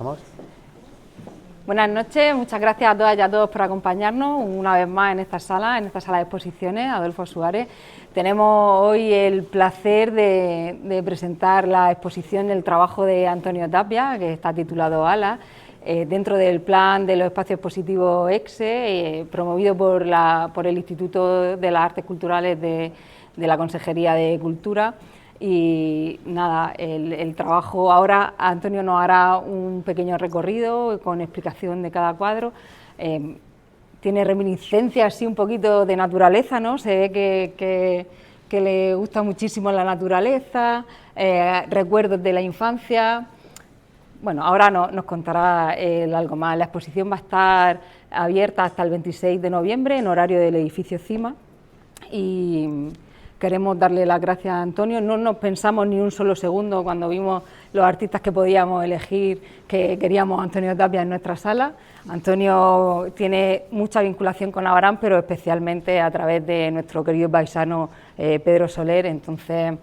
¿Empezamos? Buenas noches, muchas gracias a todas y a todos por acompañarnos una vez más en esta sala de exposiciones, Adolfo Suárez. Tenemos hoy el placer de presentar la exposición del trabajo de Antonio Tapia, que está titulado ALA, dentro del plan de los espacios expositivos EXE, promovido por el Instituto de las Artes Culturales de la Consejería de Cultura. Y nada, el trabajo ahora, Antonio nos hará un pequeño recorrido con explicación de cada cuadro. Tiene reminiscencias así un poquito de naturaleza, ¿no? Se ve que le gusta muchísimo la naturaleza, recuerdos de la infancia. Bueno, ahora nos contará algo más. La exposición va a estar abierta hasta el 26 de noviembre en horario del edificio CIMA y queremos darle las gracias a Antonio. No nos pensamos ni un solo segundo cuando vimos los artistas que podíamos elegir que queríamos a Antonio Tapia en nuestra sala. Antonio tiene mucha vinculación con Abarán, pero especialmente a través de nuestro querido paisano Pedro Soler. Entonces,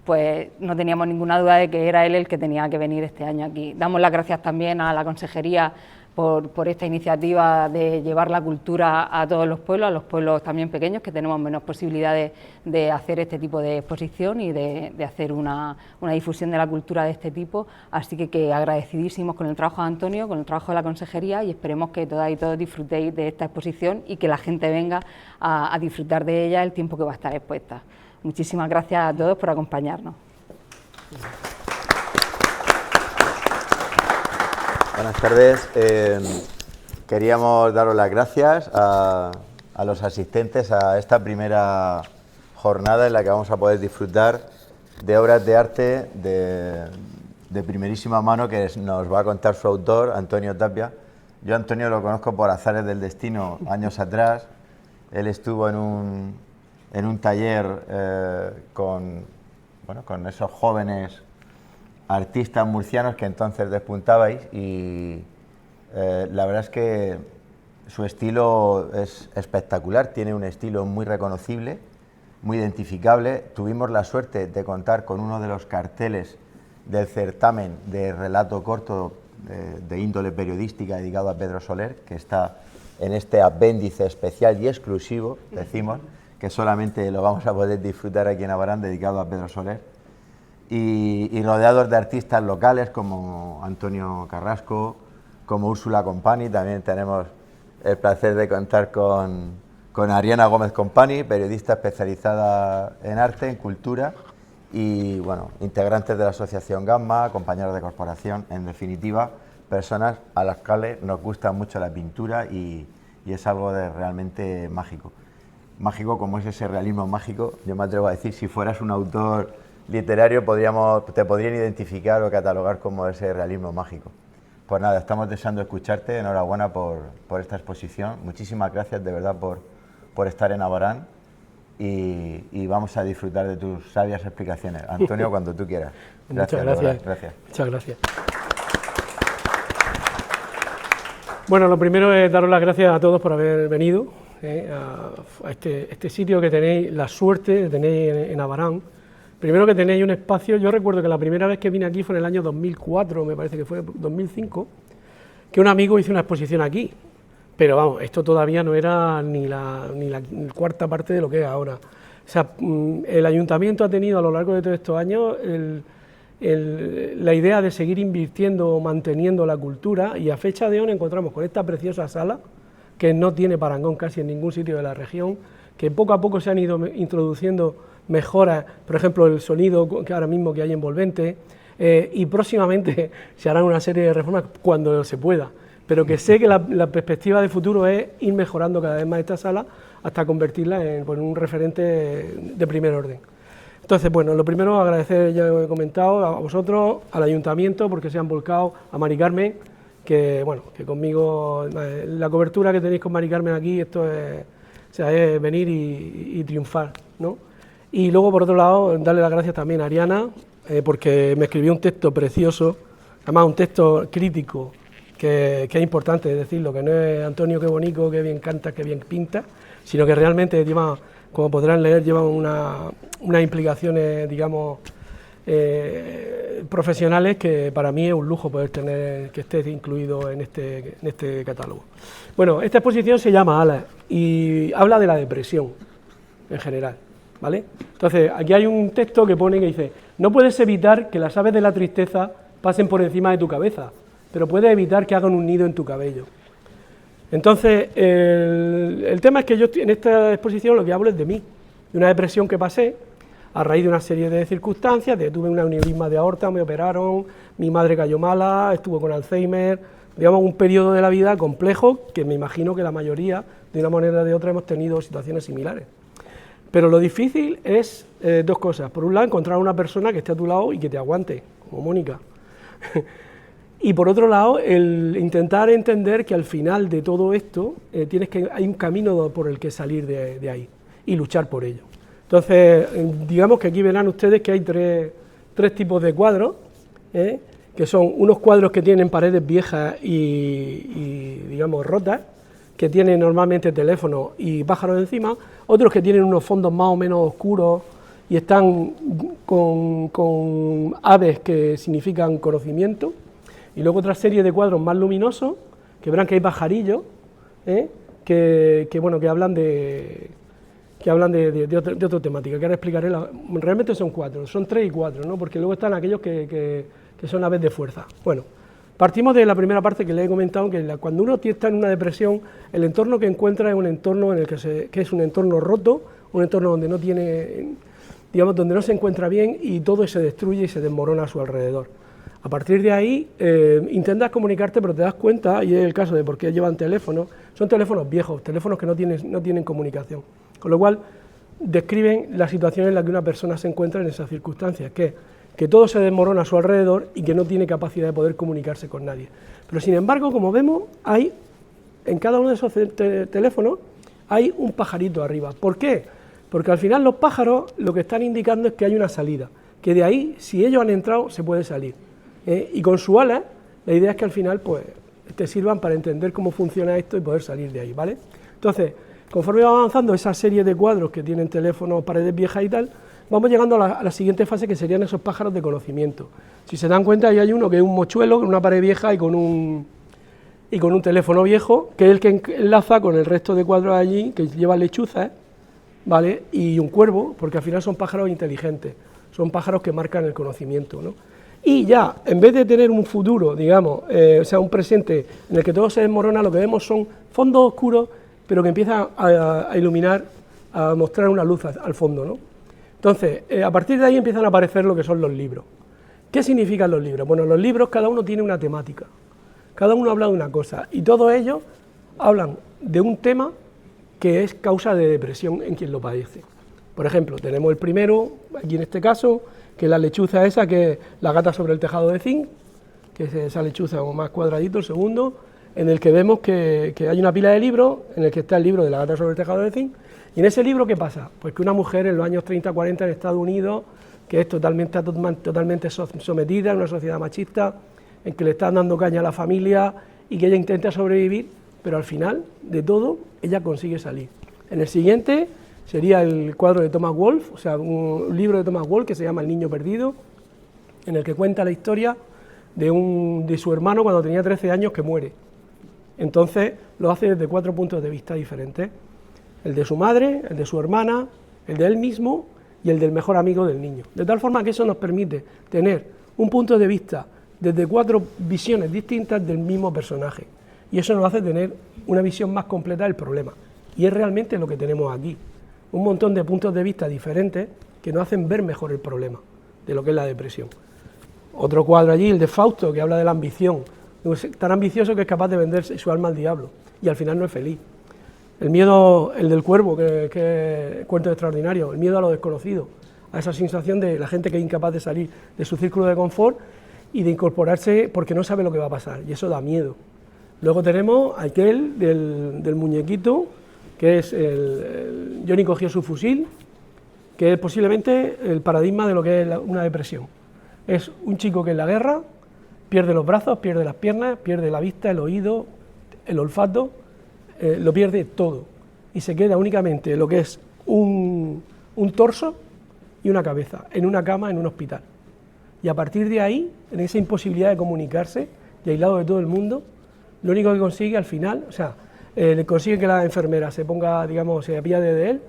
pues no teníamos ninguna duda de que era él el que tenía que venir este año aquí. Damos las gracias también a la Consejería por esta iniciativa de llevar la cultura a todos los pueblos también pequeños, que tenemos menos posibilidades de hacer este tipo de exposición y de hacer una difusión de la cultura de este tipo. Así que agradecidísimos con el trabajo de Antonio, con el trabajo de la Consejería, y esperemos que todas y todos disfrutéis de esta exposición y que la gente venga a disfrutar de ella el tiempo que va a estar expuesta. Muchísimas gracias a todos por acompañarnos. Buenas tardes. Queríamos daros las gracias a los asistentes a esta primera jornada en la que vamos a poder disfrutar de obras de arte de primerísima mano que nos va a contar su autor, Antonio Tapia. Yo a Antonio lo conozco por azares del destino años atrás. Él estuvo en un taller con esos jóvenes artistas murcianos que entonces despuntabais y la verdad es que su estilo es espectacular, tiene un estilo muy reconocible, muy identificable. Tuvimos la suerte de contar con uno de los carteles del certamen de relato corto de índole periodística dedicado a Pedro Soler, que está en este apéndice especial y exclusivo, decimos, que solamente lo vamos a poder disfrutar aquí en Abarán, dedicado a Pedro Soler. Y rodeados de artistas locales como Antonio Carrasco, como Úrsula Company. También tenemos el placer de contar con Ariana Gómez Company, periodista especializada en arte, en cultura, y bueno, integrantes de la asociación Gamma, compañeros de corporación, en definitiva, personas a las cuales nos gusta mucho la pintura y es algo de realmente mágico. Mágico como es ese realismo mágico. Yo me atrevo a decir, si fueras un autor literario te podrían identificar o catalogar como ese realismo mágico. Pues nada, estamos deseando escucharte. Enhorabuena por esta exposición. Muchísimas gracias de verdad por estar en Abarán y vamos a disfrutar de tus sabias explicaciones. Antonio, cuando tú quieras. Muchas gracias. Muchas gracias. Bueno, lo primero es daros las gracias a todos por haber venido a este sitio que tenéis la suerte de tener en Abarán. Primero que tenéis un espacio. Yo recuerdo que la primera vez que vine aquí fue en el año 2004, me parece que fue 2005, que un amigo hizo una exposición aquí, pero vamos, esto todavía no era ni la cuarta parte de lo que es ahora. O sea, el ayuntamiento ha tenido a lo largo de todos estos años la idea de seguir invirtiendo, manteniendo la cultura, y a fecha de hoy nos encontramos con esta preciosa sala, que no tiene parangón casi en ningún sitio de la región, que poco a poco se han ido introduciendo mejoras, por ejemplo el sonido que ahora mismo que hay envolvente, y próximamente se harán una serie de reformas cuando se pueda, pero que sé que la perspectiva de futuro es ir mejorando cada vez más esta sala hasta convertirla en un referente de primer orden. Entonces, bueno, lo primero agradecer, ya he comentado, a vosotros, al ayuntamiento, porque se han volcado, a Mari Carmen, que conmigo, la cobertura que tenéis con Mari Carmen aquí, esto es venir y triunfar, ¿no? Y luego, por otro lado, darle las gracias también a Ariana, porque me escribió un texto precioso, además un texto crítico, que es importante decirlo, que no es Antonio, qué bonito, qué bien canta, qué bien pinta, sino que realmente lleva, como podrán leer, lleva unas implicaciones, digamos, profesionales que para mí es un lujo poder tener, que esté incluido en este catálogo. Bueno, esta exposición se llama Alas y habla de la depresión en general, ¿vale? Entonces, aquí hay un texto que pone que dice: no puedes evitar que las aves de la tristeza pasen por encima de tu cabeza, pero puedes evitar que hagan un nido en tu cabello. Entonces, el tema es que yo en esta exposición lo que hablo es de mí, de una depresión que pasé a raíz de una serie de circunstancias. Tuve un aneurisma de aorta, me operaron, mi madre cayó mala, estuvo con Alzheimer, digamos un periodo de la vida complejo que me imagino que la mayoría, de una manera o de otra, hemos tenido situaciones similares. Pero lo difícil es dos cosas: por un lado, encontrar una persona que esté a tu lado y que te aguante, como Mónica. Y por otro lado, el intentar entender que al final de todo esto hay un camino por el que salir de ahí y luchar por ello. Entonces, digamos que aquí verán ustedes que hay tres tipos de cuadros, que son unos cuadros que tienen paredes viejas y digamos rotas, que tienen normalmente teléfonos y pájaros encima, otros que tienen unos fondos más o menos oscuros y están con aves que significan conocimiento, y luego otra serie de cuadros más luminosos, que verán que hay pajarillos, que hablan de otra temática, que ahora explicaré. Realmente son cuatro, son 3 y 4, ¿no? Porque luego están aquellos que son aves de fuerza. Bueno, partimos de la primera parte que les he comentado, que cuando uno está en una depresión, el entorno que encuentra es un entorno en el que es un entorno roto, un entorno donde no tiene, digamos, donde no se encuentra bien y todo se destruye y se desmorona a su alrededor. A partir de ahí, intentas comunicarte, pero te das cuenta, y es el caso de por qué llevan teléfonos, son teléfonos viejos, teléfonos que no tienen comunicación. Con lo cual, describen la situación en la que una persona se encuentra en esas circunstancias, que todo se desmorona a su alrededor y que no tiene capacidad de poder comunicarse con nadie. Pero sin embargo, como vemos, hay en cada uno de esos teléfonos hay un pajarito arriba. ¿Por qué? Porque al final los pájaros lo que están indicando es que hay una salida, que de ahí, si ellos han entrado, se puede salir. Y con su ala, la idea es que al final pues te sirvan para entender cómo funciona esto y poder salir de ahí, ¿vale? Entonces, conforme va avanzando esa serie de cuadros que tienen teléfonos, paredes viejas y tal, vamos llegando a la siguiente fase, que serían esos pájaros de conocimiento. Si se dan cuenta, ahí hay uno que es un mochuelo con una pared vieja y con un teléfono viejo, que es el que enlaza con el resto de cuadros allí, que llevan lechuzas, ¿vale? Y un cuervo, porque al final son pájaros inteligentes, son pájaros que marcan el conocimiento, ¿no? Y ya, en vez de tener un futuro, digamos, o sea, un presente en el que todo se desmorona, lo que vemos son fondos oscuros, pero que empiezan a iluminar, a mostrar una luz al fondo, ¿no? Entonces, a partir de ahí empiezan a aparecer lo que son los libros. ¿Qué significan los libros? Bueno, los libros, cada uno tiene una temática, cada uno habla de una cosa, y todos ellos hablan de un tema que es causa de depresión en quien lo padece. Por ejemplo, tenemos el primero, aquí en este caso, que es la lechuza esa, que es la gata sobre el tejado de zinc, que es esa lechuza como más cuadradito. El segundo, en el que vemos que hay una pila de libros, en el que está el libro de la gata sobre el tejado de zinc, y en ese libro, ¿qué pasa? Pues que una mujer en los años 30-40 en Estados Unidos, que es totalmente sometida a una sociedad machista, en que le están dando caña a la familia y que ella intenta sobrevivir, pero al final de todo, ella consigue salir. En el siguiente sería el cuadro de Thomas Wolfe, o sea, un libro de Thomas Wolfe que se llama El niño perdido, en el que cuenta la historia de su hermano cuando tenía 13 años que muere. Entonces lo hace desde 4 puntos de vista diferentes: el de su madre, el de su hermana, el de él mismo y el del mejor amigo del niño. De tal forma que eso nos permite tener un punto de vista desde 4 visiones distintas del mismo personaje. Y eso nos hace tener una visión más completa del problema. Y es realmente lo que tenemos aquí: un montón de puntos de vista diferentes que nos hacen ver mejor el problema de lo que es la depresión. Otro cuadro allí, el de Fausto, que habla de la ambición. Tan ambicioso que es capaz de vender su alma al diablo y al final no es feliz. El miedo, el del cuervo, que es cuento extraordinario, el miedo a lo desconocido, a esa sensación de la gente que es incapaz de salir de su círculo de confort y de incorporarse porque no sabe lo que va a pasar, y eso da miedo. Luego tenemos aquel del muñequito, que es Johnny cogió su fusil, que es posiblemente el paradigma de lo que es una depresión. Es un chico que en la guerra pierde los brazos, pierde las piernas, pierde la vista, el oído, el olfato, lo pierde todo, y se queda únicamente lo que es un torso y una cabeza, en una cama, en un hospital. Y a partir de ahí, en esa imposibilidad de comunicarse, y aislado de todo el mundo, lo único que consigue al final, o sea, le consigue que la enfermera se ponga, digamos, se apiade de él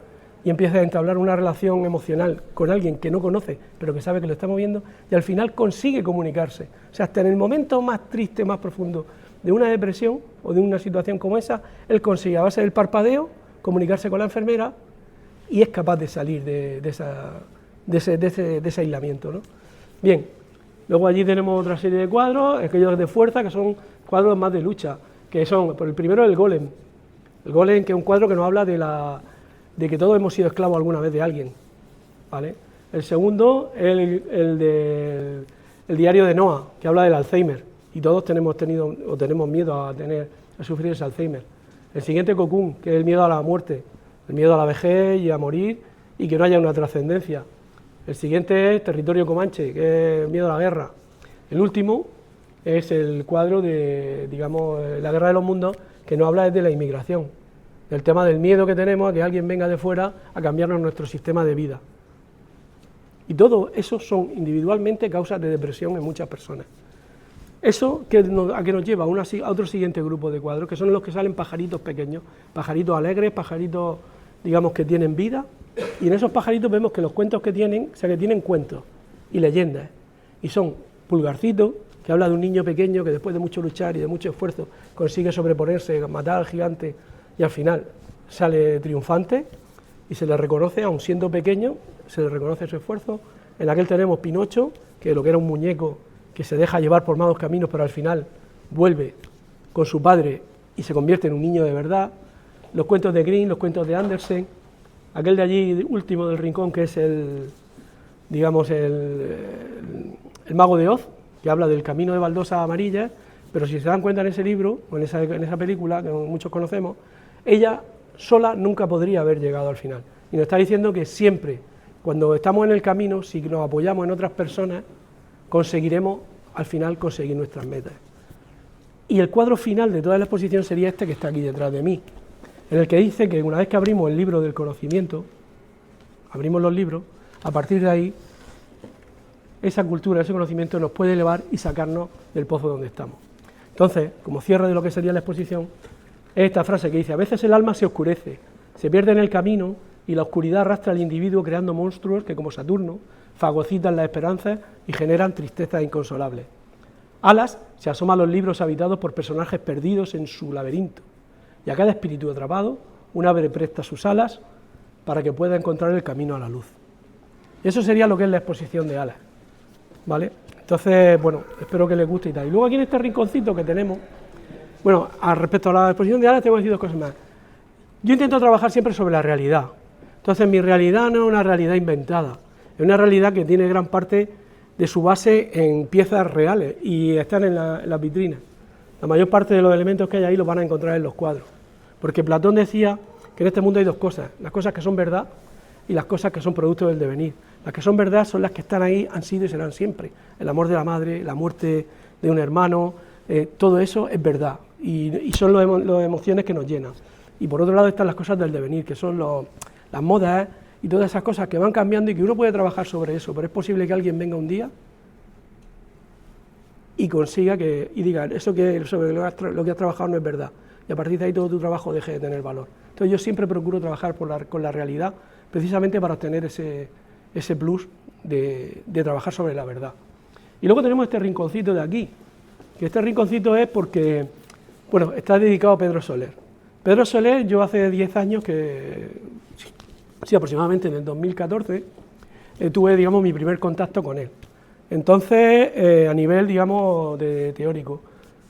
y empiece a entablar una relación emocional con alguien que no conoce, pero que sabe que lo está moviendo, y al final consigue comunicarse. O sea, hasta en el momento más triste, más profundo de una depresión o de una situación como esa, él consigue, a base del parpadeo, comunicarse con la enfermera y es capaz de salir de ese aislamiento, ¿no? Bien, luego allí tenemos otra serie de cuadros, aquellos de fuerza, que son cuadros más de lucha, que son, por el primero, el Golem, que es un cuadro que nos habla de que todos hemos sido esclavos alguna vez de alguien, ¿vale? El segundo, el diario de Noah, que habla del Alzheimer, y todos tenemos miedo a sufrir ese Alzheimer. El siguiente, Cocoon, que es el miedo a la muerte, el miedo a la vejez y a morir, y que no haya una trascendencia. El siguiente es Territorio Comanche, que es el miedo a la guerra. El último es el cuadro de, digamos, la guerra de los mundos, que nos habla de la inmigración, del tema del miedo que tenemos a que alguien venga de fuera a cambiarnos nuestro sistema de vida. Y todo eso son individualmente causas de depresión en muchas personas. Eso a qué nos lleva a otro siguiente grupo de cuadros, que son los que salen pajaritos pequeños, pajaritos alegres, pajaritos, digamos, que tienen vida, y en esos pajaritos vemos que los cuentos que tienen, o sea, que tienen cuentos y leyendas, y son Pulgarcito, que habla de un niño pequeño que después de mucho luchar y de mucho esfuerzo consigue sobreponerse, matar al gigante, y al final sale triunfante, y se le reconoce, aun siendo pequeño, se le reconoce su esfuerzo. En aquel tenemos Pinocho, que lo que era un muñeco que se deja llevar por malos caminos, pero al final vuelve con su padre y se convierte en un niño de verdad. Los cuentos de Grimm, los cuentos de Andersen, aquel de allí último del rincón, que es el Mago de Oz, que habla del camino de baldosas amarillas, pero si se dan cuenta en ese libro, o en esa película, que muchos conocemos, ella sola nunca podría haber llegado al final. Y nos está diciendo que siempre, cuando estamos en el camino, si nos apoyamos en otras personas, conseguiremos al final conseguir nuestras metas. Y el cuadro final de toda la exposición sería este que está aquí detrás de mí, en el que dice que una vez que abrimos el libro del conocimiento, abrimos los libros, a partir de ahí, esa cultura, ese conocimiento nos puede elevar y sacarnos del pozo donde estamos. Entonces, como cierre de lo que sería la exposición, es esta frase que dice: a veces el alma se oscurece, se pierde en el camino y la oscuridad arrastra al individuo creando monstruos que, como Saturno, fagocitan las esperanzas y generan tristezas inconsolables. Alas se asoma a los libros habitados por personajes perdidos en su laberinto, y a cada espíritu atrapado, un ave presta sus alas para que pueda encontrar el camino a la luz. Y eso sería lo que es la exposición de Alas, ¿vale? Entonces, bueno, espero que les guste y tal. Y luego aquí en este rinconcito que tenemos, bueno, respecto a la exposición de Alas tengo que decir dos cosas más. Yo intento trabajar siempre sobre la realidad. Entonces, mi realidad no es una realidad inventada, es una realidad que tiene gran parte de su base en piezas reales y están en las vitrinas. La mayor parte de los elementos que hay ahí los van a encontrar en los cuadros, porque Platón decía que en este mundo hay dos cosas: las cosas que son verdad y las cosas que son producto del devenir. Las que son verdad son las que están ahí, han sido y serán siempre. El amor de la madre, la muerte de un hermano, todo eso es verdad y son las emociones que nos llenan. Y por otro lado están las cosas del devenir, que son las modas y todas esas cosas que van cambiando y que uno puede trabajar sobre eso, pero es posible que alguien venga un día y consiga y diga, eso que sobre lo que has trabajado no es verdad, y a partir de ahí todo tu trabajo deje de tener valor. Entonces yo siempre procuro trabajar con la realidad, precisamente para obtener ese plus de trabajar sobre la verdad. Y luego tenemos este rinconcito de aquí, que este rinconcito es porque, bueno, está dedicado a Pedro Soler. Pedro Soler, yo hace 10 años sí, aproximadamente en el 2014, tuve, digamos, mi primer contacto con él. Entonces, a nivel, digamos, de teórico,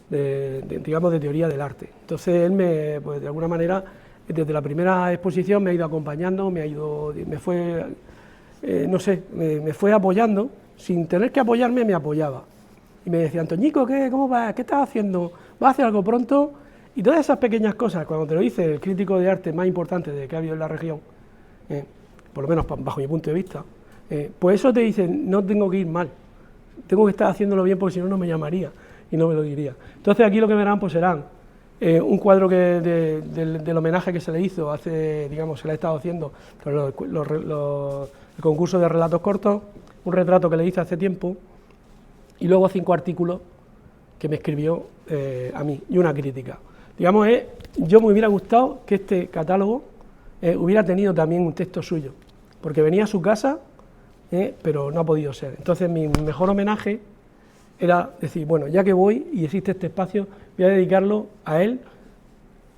digamos, de teoría del arte. Entonces, él pues, de alguna manera, desde la primera exposición me ha ido acompañando, me fue apoyando, sin tener que apoyarme, me apoyaba. Y me decía, Antoñico, ¿cómo vas? ¿Qué estás haciendo? ¿Vas a hacer algo pronto? Y todas esas pequeñas cosas, cuando te lo dice el crítico de arte más importante que ha habido en la región, por lo menos bajo mi punto de vista, pues eso te dice, no tengo que ir mal, tengo que estar haciéndolo bien porque si no, no me llamaría y no me lo diría. Entonces aquí lo que verán pues serán un cuadro del homenaje que se le hizo hace, digamos, se le ha estado haciendo el concurso de relatos cortos, un retrato que le hice hace tiempo y luego 5 artículos que me escribió a mí, y una crítica. Digamos, yo me hubiera gustado que este catálogo hubiera tenido también un texto suyo, porque venía a su casa, pero no ha podido ser. Entonces mi mejor homenaje era decir, bueno, ya que voy y existe este espacio, voy a dedicarlo a él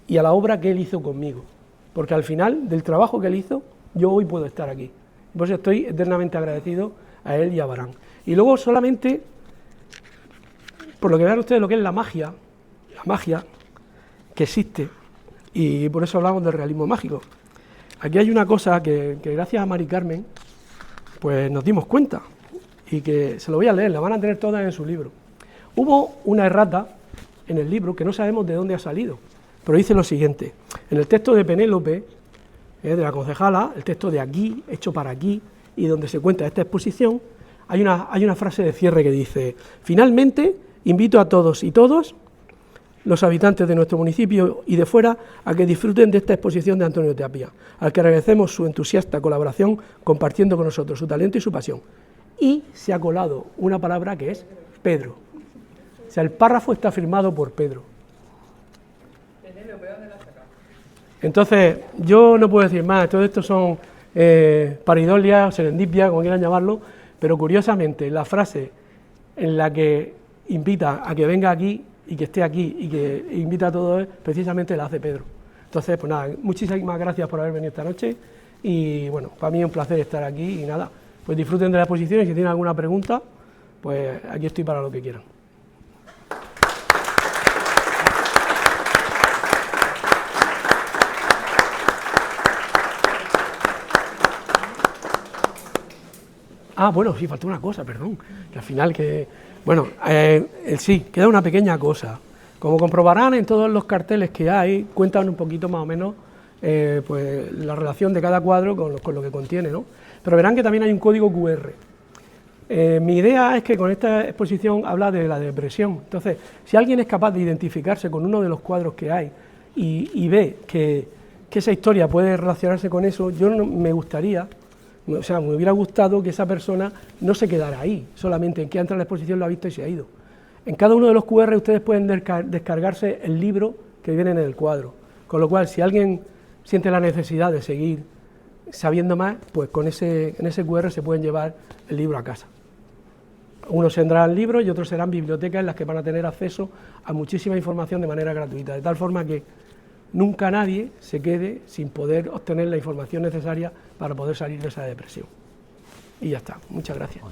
y a la obra que él hizo conmigo, porque al final del trabajo que él hizo, yo hoy puedo estar aquí. Por eso estoy eternamente agradecido a él y a Barán. Y luego solamente, por lo que vean ustedes lo que es la magia que existe, y por eso hablamos del realismo mágico. Aquí hay una cosa que gracias a Mari Carmen, pues nos dimos cuenta, y que se lo voy a leer, la van a tener todas en su libro. Hubo una errata en el libro que no sabemos de dónde ha salido, pero dice lo siguiente: en el texto de Penélope, de la concejala, el texto de aquí, hecho para aquí, y donde se cuenta esta exposición, hay una frase de cierre que dice: finalmente, invito a todos y todas los habitantes de nuestro municipio y de fuera a que disfruten de esta exposición de Antonio Tapia, al que agradecemos su entusiasta colaboración compartiendo con nosotros su talento y su pasión. Y se ha colado una palabra que es Pedro. O sea, el párrafo está firmado por Pedro. Entonces, yo no puedo decir más, todo esto son pareidolia, serendipia, como quieran llamarlo, pero curiosamente la frase en la que invita a que venga aquí y que esté aquí y que invita a todos, precisamente la hace Pedro. Entonces, pues nada, muchísimas gracias por haber venido esta noche y bueno, para mí es un placer estar aquí y nada, pues disfruten de la exposición y si tienen alguna pregunta, pues aquí estoy para lo que quieran. Ah, bueno, sí, faltó una cosa, perdón, que al final bueno, sí, queda una pequeña cosa. Como comprobarán en todos los carteles que hay, cuentan un poquito más o menos pues la relación de cada cuadro con lo que contiene, ¿no? Pero verán que también hay un código QR. Mi idea es que con esta exposición habla de la depresión. Entonces, si alguien es capaz de identificarse con uno de los cuadros que hay y ve que esa historia puede relacionarse con eso, yo me gustaría... O sea, me hubiera gustado que esa persona no se quedara ahí, solamente en que entra a la exposición, lo ha visto y se ha ido. En cada uno de los QR ustedes pueden descargarse el libro que viene en el cuadro, con lo cual si alguien siente la necesidad de seguir sabiendo más, pues en ese QR se pueden llevar el libro a casa. Unos tendrán libros y otros serán bibliotecas en las que van a tener acceso a muchísima información de manera gratuita, de tal forma que nunca nadie se quede sin poder obtener la información necesaria para poder salir de esa depresión. Y ya está. Muchas gracias.